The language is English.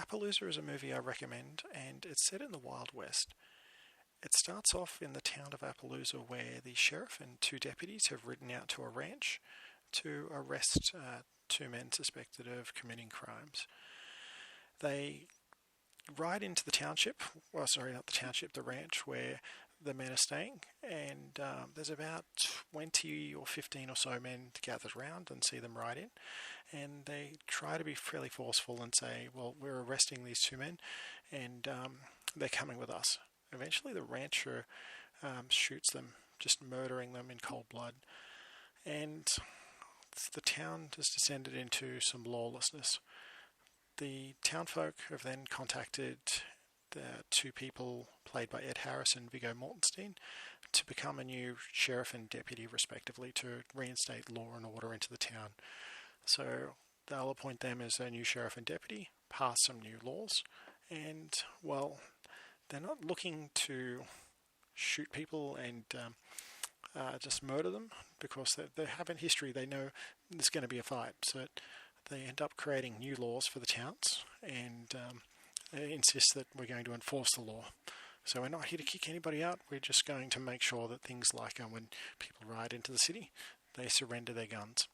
Appaloosa is a movie I recommend, and it's set in the Wild West. It starts off in the town of Appaloosa, where the sheriff and two deputies have ridden out to a ranch to arrest two men suspected of committing crimes. They ride into the township, the ranch where the men are staying, and there's about 20 or 15 or so men gathered around and see them ride in, and they try to be fairly forceful and say, well, we're arresting these two men, and they're coming with us. Eventually the rancher shoots them, just murdering them in cold blood, and the town has descended into some lawlessness. The townfolk have then contacted the two people played by Ed Harris and Viggo Mortensen to become a new sheriff and deputy respectively to reinstate law and order into the town. So they'll appoint them as a new sheriff and deputy, pass some new laws, and, well, they're not looking to shoot people and just murder them, because they have in history, they know there's going to be a fight. So they end up creating new laws for the towns, and they insist that we're going to enforce the law. So we're not here to kick anybody out, we're just going to make sure that things like when people ride into the city, they surrender their guns.